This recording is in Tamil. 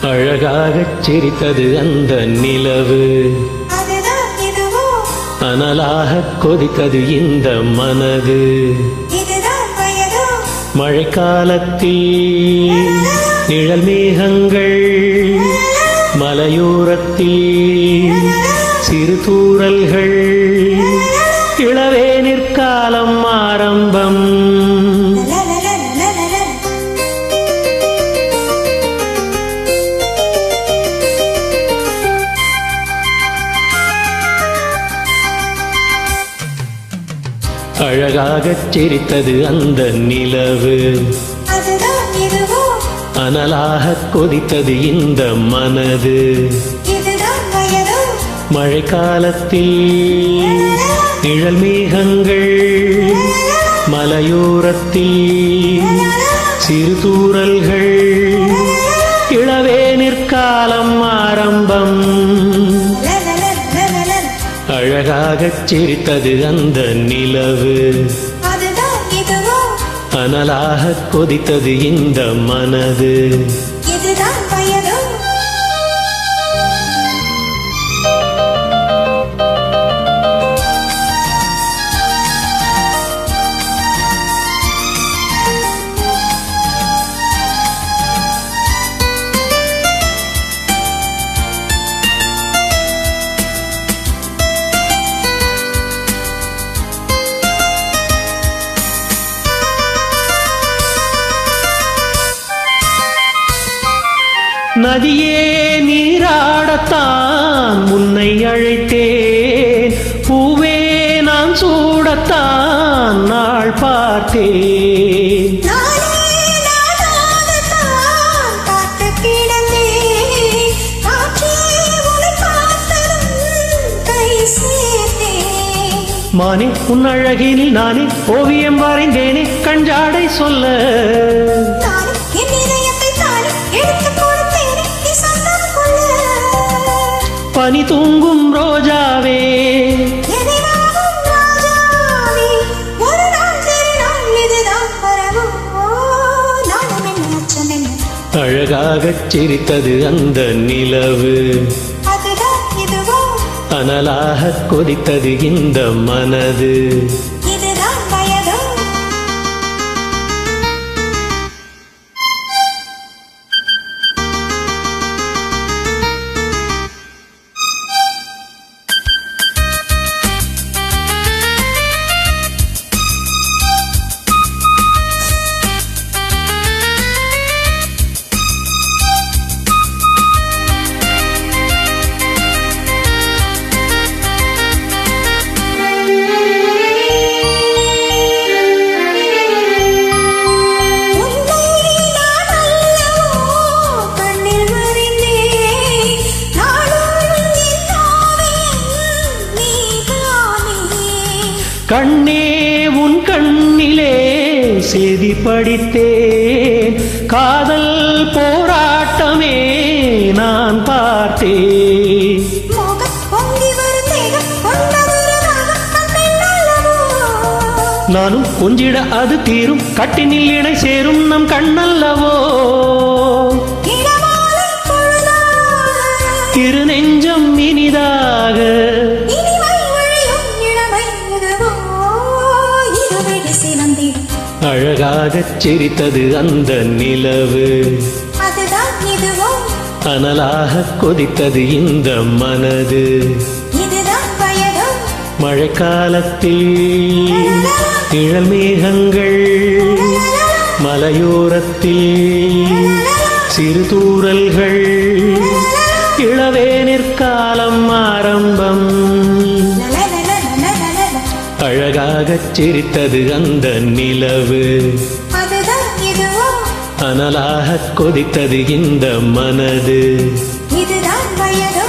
அழகாகச் சிரித்தது அந்த நிலவு, அனலாகக் கொதித்தது இந்த மனது. மழைக்காலத்தில் நிழல் மேகங்கள், மலையோரத்தில் சிறு தூறல்கள், இளவேனிற்காலம் ஆரம்பம். அழகாகச் சிரித்தது அந்த நிலவு, அனலாகக் கொதித்தது இந்த மனது. மழைக்காலத்தில் நிழல் மேகங்கள், மலையோரத்தில் சிறு தூறல்கள், இளவேனிற்காலம் ஆரம்பம். அழகாகச் சிரித்தது அந்த நிலவு, அனலாகக் கொதித்தது இந்த மனது. நதியே நீராடத்தான் உன்னை அழைத்தேன், பூவே நான் சூடத்தான் நாள் பார்த்தேன். மானே உன் அழகினில் நானே ஓவியம் வரைந்தேனே, கஞ்சாடை சொல்ல பனி தூங்கும் ரோஜாவே, அழகாகச் சிரித்தது அந்த நிலவு, அனலாகக் கொதித்தது இந்த மனது. கண்ணே உன் கண்ணிலே செய்தி படித்தேன், காதல் போராட்டமே நான் பார்த்தேன். நானும் கொஞ்சிட அது தீரும், கட்டினில் இணை சேரும் நம் கண்ணல்லவோ. திரு நெஞ்சம் இனிதாக அழகாகச் சிரித்தது அந்த நிலவு, அனலாகக் கொதித்தது இந்த மனது. மழைக்காலத்தில் நிழல் மேகங்கள், மலையோரத்தில் சிறு தூறல்கள், இளவேனிற்காலம் ஆரம்பம். அழகாகச் சிரித்தது அந்த நிலவு, அனலாகக் கொதித்தது இந்த மனது. இதுதான் வயதோ